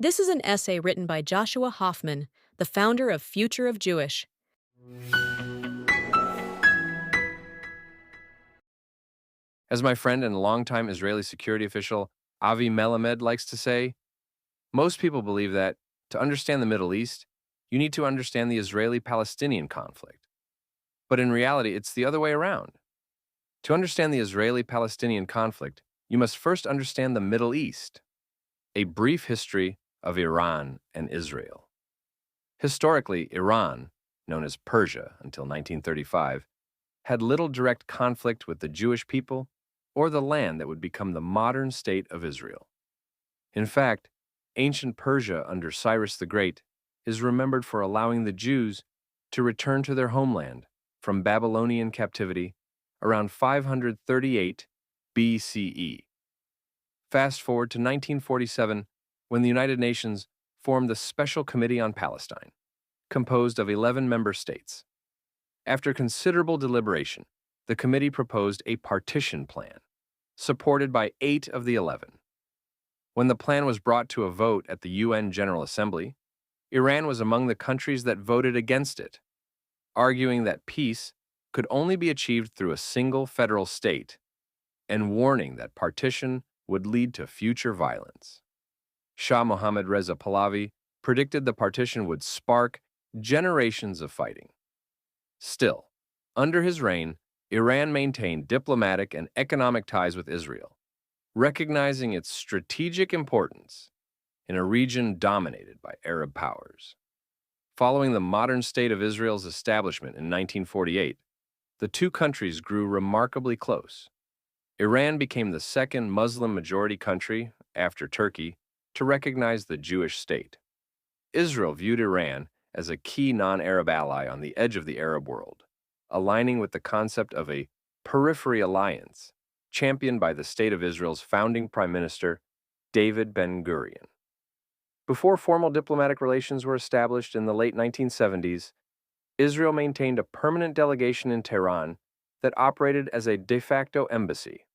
This is an essay written by Joshua Hoffman, the founder of Future of Jewish. As my friend and longtime Israeli security official Avi Melamed likes to say, most people believe that to understand the Middle East, you need to understand the Israeli-Palestinian conflict. But in reality, it's the other way around. To understand the Israeli-Palestinian conflict, you must first understand the Middle East. A brief history of Iran and Israel. Historically, Iran, known as Persia until 1935, had little direct conflict with the Jewish people or the land that would become the modern state of Israel. In fact, ancient Persia under Cyrus the Great is remembered for allowing the Jews to return to their homeland from Babylonian captivity around 538 BCE. Fast forward to 1947, when the United Nations formed the Special Committee on Palestine, composed of 11 member states. After considerable deliberation, the committee proposed a partition plan, supported by 8 of the 11. When the plan was brought to a vote at the UN General Assembly, Iran was among the countries that voted against it, arguing that peace could only be achieved through a single federal state, and warning that partition would lead to future violence. Shah Mohammad Reza Pahlavi predicted the partition would spark generations of fighting. Still, under his reign, Iran maintained diplomatic and economic ties with Israel, recognizing its strategic importance in a region dominated by Arab powers. Following the modern state of Israel's establishment in 1948, the two countries grew remarkably close. Iran became the second Muslim-majority country, after Turkey, to recognize the Jewish state. Israel viewed Iran as a key non-Arab ally on the edge of the Arab world, aligning with the concept of a periphery alliance championed by the State of Israel's founding Prime Minister, David Ben-Gurion. Before formal diplomatic relations were established in the late 1970s, Israel maintained a permanent delegation in Tehran that operated as a de facto embassy.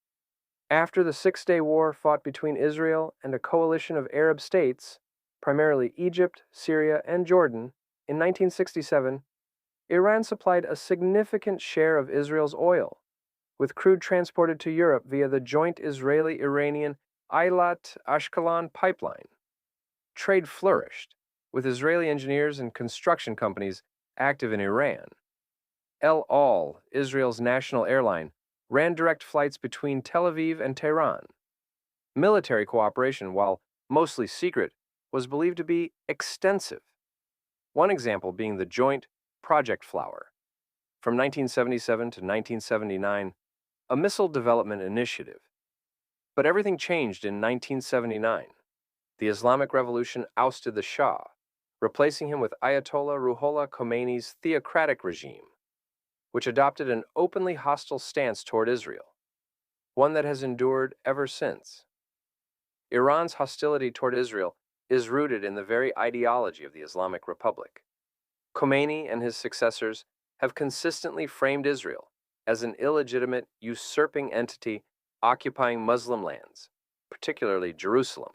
After the Six-Day War fought between Israel and a coalition of Arab states, primarily Egypt, Syria, and Jordan, in 1967, Iran supplied a significant share of Israel's oil, with crude transported to Europe via the joint Israeli-Iranian Eilat-Ashkelon pipeline. Trade flourished, with Israeli engineers and construction companies active in Iran. El Al, Israel's national airline, ran direct flights between Tel Aviv and Tehran. Military cooperation, while mostly secret, was believed to be extensive. One example being the joint Project Flower, from 1977 to 1979, a missile development initiative. But everything changed in 1979. The Islamic Revolution ousted the Shah, replacing him with Ayatollah Ruhollah Khomeini's theocratic regime, which adopted an openly hostile stance toward Israel, one that has endured ever since. Iran's hostility toward Israel is rooted in the very ideology of the Islamic Republic. Khomeini and his successors have consistently framed Israel as an illegitimate, usurping entity occupying Muslim lands, particularly Jerusalem,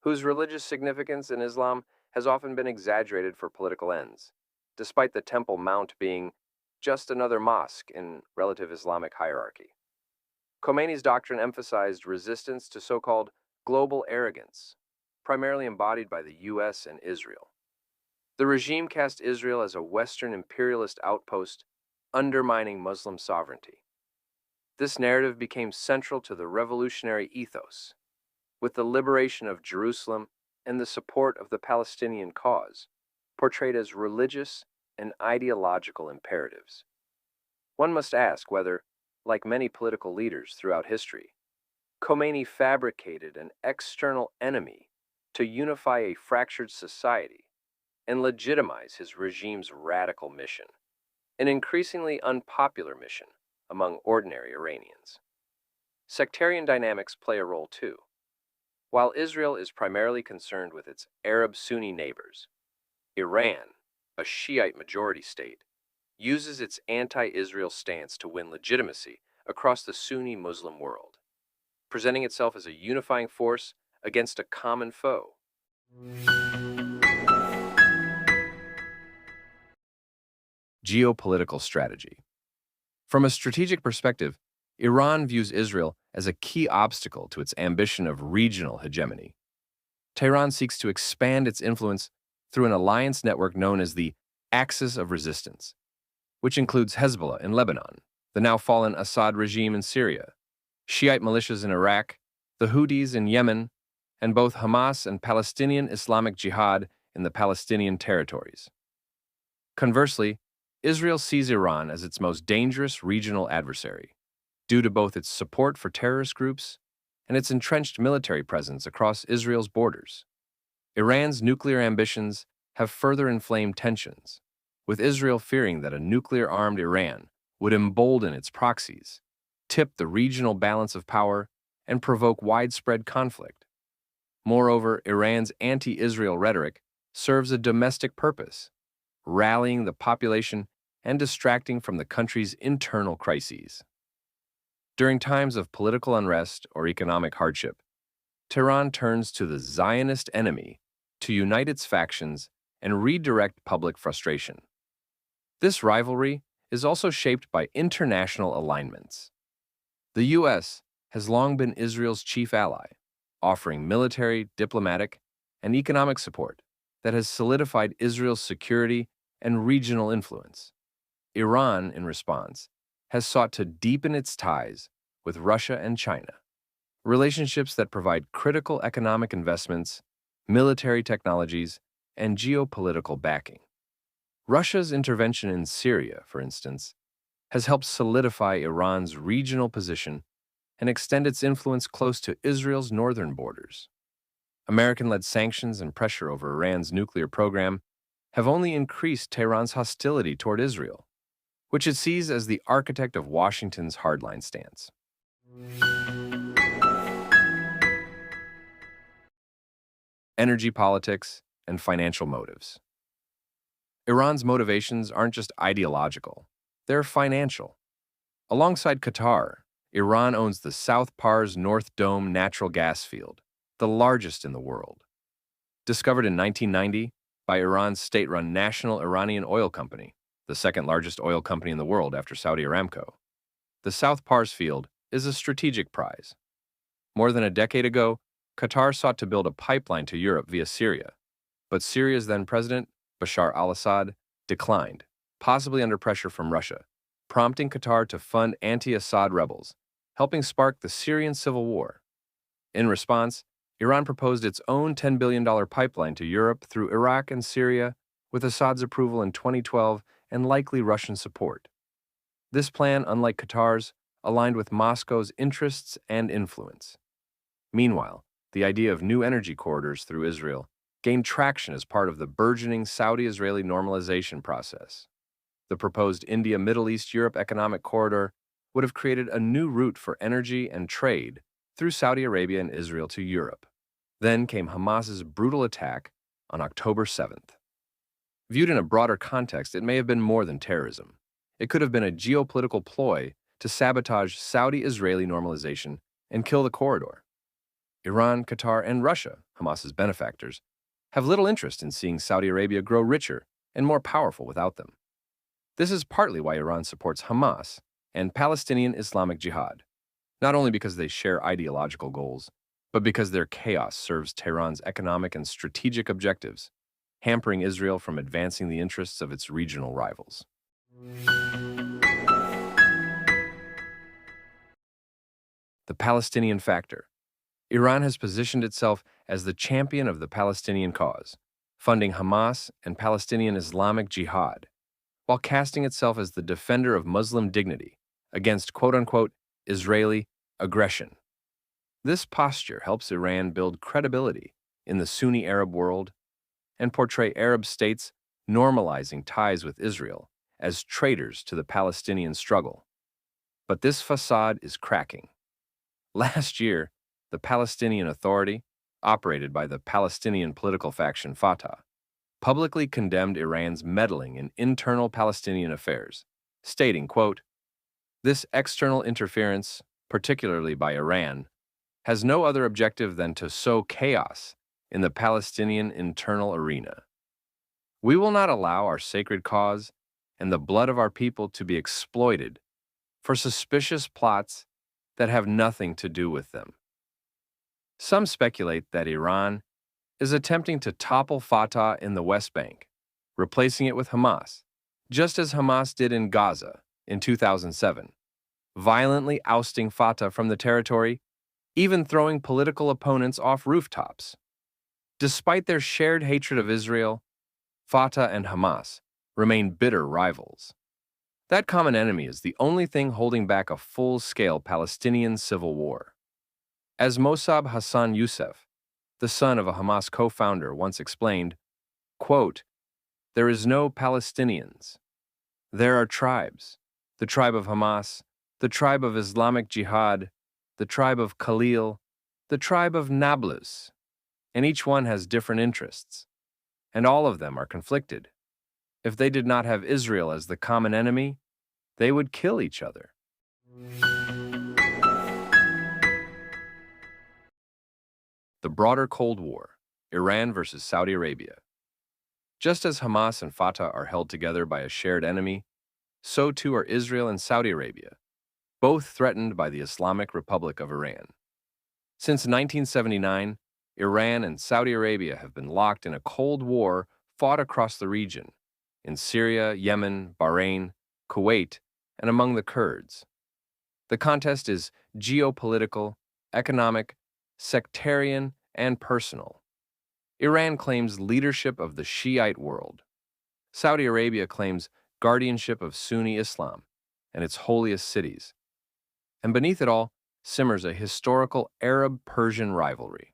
whose religious significance in Islam has often been exaggerated for political ends, despite the Temple Mount being just another mosque in relative Islamic hierarchy. Khomeini's doctrine emphasized resistance to so-called global arrogance, primarily embodied by the US and Israel. The regime cast Israel as a Western imperialist outpost, undermining Muslim sovereignty. This narrative became central to the revolutionary ethos, with the liberation of Jerusalem and the support of the Palestinian cause, portrayed as religious and ideological imperatives. One must ask whether, like many political leaders throughout history, Khomeini fabricated an external enemy to unify a fractured society and legitimize his regime's radical mission, an increasingly unpopular mission among ordinary Iranians. Sectarian dynamics play a role too. While Israel is primarily concerned with its Arab Sunni neighbors, Iran, a Shiite majority state, uses its anti-Israel stance to win legitimacy across the Sunni Muslim world, presenting itself as a unifying force against a common foe. geopolitical strategy. From a strategic perspective, Iran views Israel as a key obstacle to its ambition of regional hegemony. Tehran seeks to expand its influence through an alliance network known as the Axis of Resistance, which includes Hezbollah in Lebanon, the now fallen Assad regime in Syria, Shiite militias in Iraq, the Houthis in Yemen, and both Hamas and Palestinian Islamic Jihad in the Palestinian territories. Conversely, Israel sees Iran as its most dangerous regional adversary, due to both its support for terrorist groups and its entrenched military presence across Israel's borders. Iran's nuclear ambitions have further inflamed tensions, with Israel fearing that a nuclear-armed Iran would embolden its proxies, tip the regional balance of power, and provoke widespread conflict. Moreover, Iran's anti-Israel rhetoric serves a domestic purpose, rallying the population and distracting from the country's internal crises. During times of political unrest or economic hardship, Tehran turns to the Zionist enemy to unite its factions and redirect public frustration. This rivalry is also shaped by international alignments. The U.S. has long been Israel's chief ally, offering military, diplomatic, and economic support that has solidified Israel's security and regional influence. Iran, in response, has sought to deepen its ties with Russia and China, relationships that provide critical economic investments, military technologies, and geopolitical backing. Russia's intervention in Syria, for instance, has helped solidify Iran's regional position and extend its influence close to Israel's northern borders. American-led sanctions and pressure over Iran's nuclear program have only increased Tehran's hostility toward Israel, which it sees as the architect of Washington's hardline stance. Energy politics and financial motives. Iran's motivations aren't just ideological, they're financial. Alongside Qatar, Iran owns the South Pars North Dome natural gas field, the largest in the world. Discovered in 1990 by Iran's state-run National Iranian Oil Company, the second largest oil company in the world after Saudi Aramco, the South Pars field is a strategic prize. More than a decade ago, Qatar sought to build a pipeline to Europe via Syria, but Syria's then president, Bashar al-Assad, declined, possibly under pressure from Russia, prompting Qatar to fund anti-Assad rebels, helping spark the Syrian civil war. In response, Iran proposed its own $10 billion pipeline to Europe through Iraq and Syria, with Assad's approval in 2012 and likely Russian support. This plan, unlike Qatar's, aligned with Moscow's interests and influence. Meanwhile, the idea of new energy corridors through Israel gained traction as part of the burgeoning Saudi-Israeli normalization process. The proposed India-Middle East-Europe economic corridor would have created a new route for energy and trade through Saudi Arabia and Israel to Europe. Then came Hamas's brutal attack on October 7th. Viewed in a broader context, it may have been more than terrorism. It could have been a geopolitical ploy to sabotage Saudi-Israeli normalization and kill the corridor. Iran, Qatar, and Russia, Hamas's benefactors, have little interest in seeing Saudi Arabia grow richer and more powerful without them. This is partly why Iran supports Hamas and Palestinian Islamic Jihad, not only because they share ideological goals, but because their chaos serves Tehran's economic and strategic objectives, hampering Israel from advancing the interests of its regional rivals. The Palestinian factor. Iran has positioned itself as the champion of the Palestinian cause, funding Hamas and Palestinian Islamic Jihad, while casting itself as the defender of Muslim dignity against quote-unquote Israeli aggression. This posture helps Iran build credibility in the Sunni Arab world and portray Arab states normalizing ties with Israel as traitors to the Palestinian struggle. But this facade is cracking. Last year, the Palestinian Authority, operated by the Palestinian political faction Fatah, publicly condemned Iran's meddling in internal Palestinian affairs, stating, quote, "This external interference, particularly by Iran, has no other objective than to sow chaos in the Palestinian internal arena. We will not allow our sacred cause and the blood of our people to be exploited for suspicious plots that have nothing to do with them. Some speculate that Iran is attempting to topple Fatah in the West Bank, replacing it with Hamas, just as Hamas did in Gaza in 2007, violently ousting Fatah from the territory, even throwing political opponents off rooftops. Despite their shared hatred of Israel, Fatah and Hamas remain bitter rivals. That common enemy is the only thing holding back a full-scale Palestinian civil war. As Mossab Hassan Youssef, the son of a Hamas co-founder, once explained, quote, "There is no Palestinians. There are tribes, the tribe of Hamas, the tribe of Islamic Jihad, the tribe of Khalil, the tribe of Nablus, and each one has different interests, and all of them are conflicted. If they did not have Israel as the common enemy, they would kill each other." The broader Cold War, Iran versus Saudi Arabia. Just as Hamas and Fatah are held together by a shared enemy, so too are Israel and Saudi Arabia, both threatened by the Islamic Republic of Iran. Since 1979, Iran and Saudi Arabia have been locked in a Cold War fought across the region, in Syria, Yemen, Bahrain, Kuwait, and among the Kurds. The contest is geopolitical, economic, sectarian, and personal. Iran claims leadership of the Shiite world. Saudi Arabia claims guardianship of Sunni Islam and its holiest cities. And beneath it all simmers a historical Arab-Persian rivalry.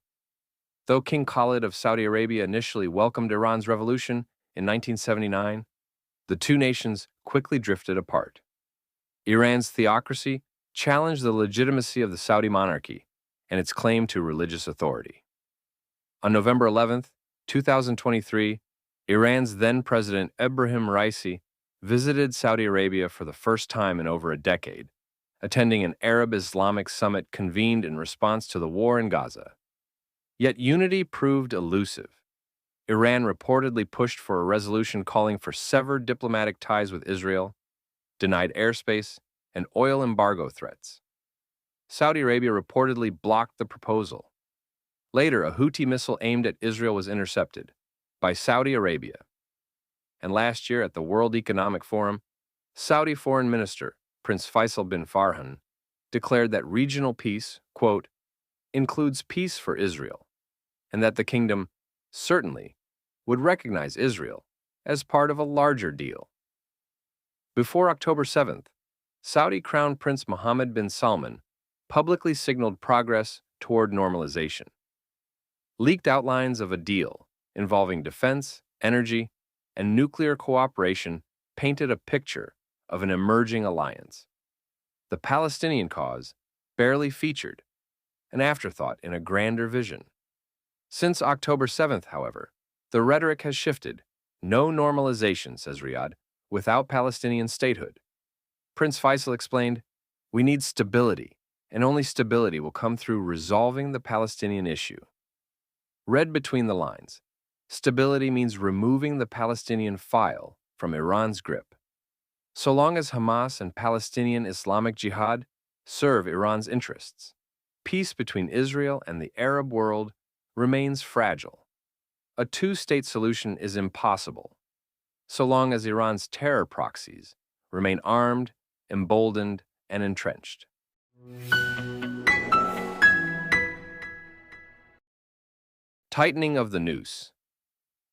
Though King Khalid of Saudi Arabia initially welcomed Iran's revolution in 1979, the two nations quickly drifted apart. Iran's theocracy challenged the legitimacy of the Saudi monarchy and its claim to religious authority. On November 11, 2023, Iran's then-president Ebrahim Raisi visited Saudi Arabia for the first time in over a decade, attending an Arab-Islamic summit convened in response to the war in Gaza. Yet unity proved elusive. Iran reportedly pushed for a resolution calling for severed diplomatic ties with Israel, denied airspace, and oil embargo threats. Saudi Arabia reportedly blocked the proposal. Later, a Houthi missile aimed at Israel was intercepted by Saudi Arabia. And last year at the World Economic Forum, Saudi Foreign Minister Prince Faisal bin Farhan declared that regional peace, quote, includes peace for Israel, and that the kingdom certainly would recognize Israel as part of a larger deal. Before October 7th, Saudi Crown Prince Mohammed bin Salman publicly signaled progress toward normalization. Leaked outlines of a deal involving defense, energy, and nuclear cooperation painted a picture of an emerging alliance. The Palestinian cause barely featured, an afterthought in a grander vision. Since October 7th, however, the rhetoric has shifted. No normalization, says Riyadh, without Palestinian statehood. Prince Faisal explained, "We need stability, and only stability will come through resolving the Palestinian issue." Read between the lines, stability means removing the Palestinian file from Iran's grip. So long as Hamas and Palestinian Islamic Jihad serve Iran's interests, peace between Israel and the Arab world remains fragile. A two-state solution is impossible, so long as Iran's terror proxies remain armed, emboldened, and entrenched. Tightening of the noose.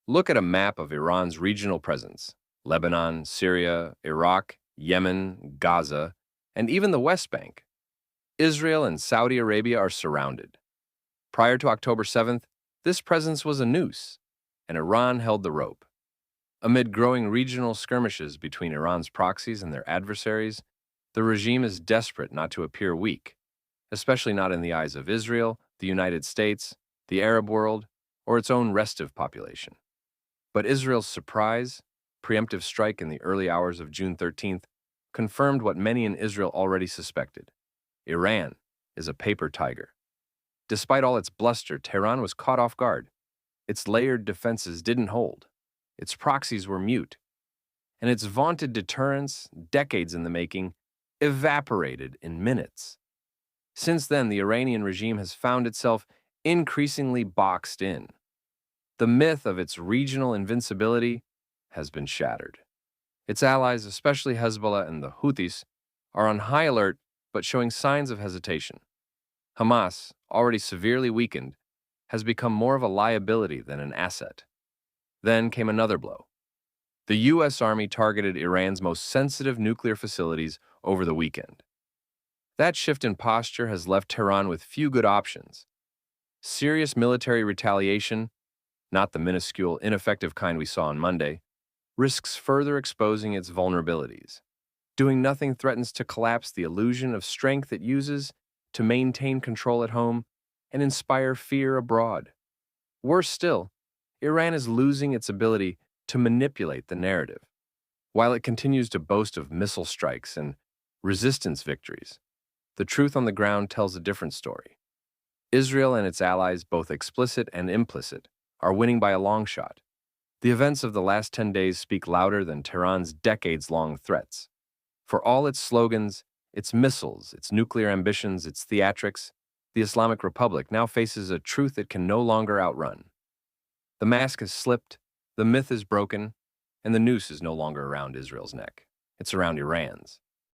Look at a map of Iran's regional presence: Lebanon, Syria, Iraq, Yemen, Gaza, and even the West Bank. Israel and Saudi Arabia are surrounded. Prior to October 7th, this presence was a noose, and Iran held the rope. Amid growing regional skirmishes between Iran's proxies and their adversaries, the regime is desperate not to appear weak, especially not in the eyes of Israel, the United States, the Arab world, or its own restive population. But Israel's surprise, preemptive strike in the early hours of June 13th confirmed what many in Israel already suspected. Iran is a paper tiger. Despite all its bluster, Tehran was caught off guard. Its layered defenses didn't hold. Its proxies were mute. and its vaunted deterrence, decades in the making, evaporated in minutes. Since then, the Iranian regime has found itself increasingly boxed in. The myth of its regional invincibility has been shattered. Its allies, especially Hezbollah and the Houthis, are on high alert but showing signs of hesitation. Hamas, already severely weakened, has become more of a liability than an asset. Then came another blow. The U.S. Army targeted Iran's most sensitive nuclear facilities over the weekend. That shift in posture has left Tehran with few good options. Serious military retaliation, not the minuscule, ineffective kind we saw on Monday, risks further exposing its vulnerabilities. Doing nothing threatens to collapse the illusion of strength it uses to maintain control at home and inspire fear abroad. Worse still, Iran is losing its ability to manipulate the narrative. While it continues to boast of missile strikes and resistance victories, the truth on the ground tells a different story. Israel and its allies, both explicit and implicit, are winning by a long shot. The events of the last 10 days speak louder than Tehran's decades-long threats. For all its slogans, its missiles, its nuclear ambitions, its theatrics, the Islamic Republic now faces a truth it can no longer outrun. The mask has slipped, the myth is broken, and the noose is no longer around Israel's neck. It's around Iran's.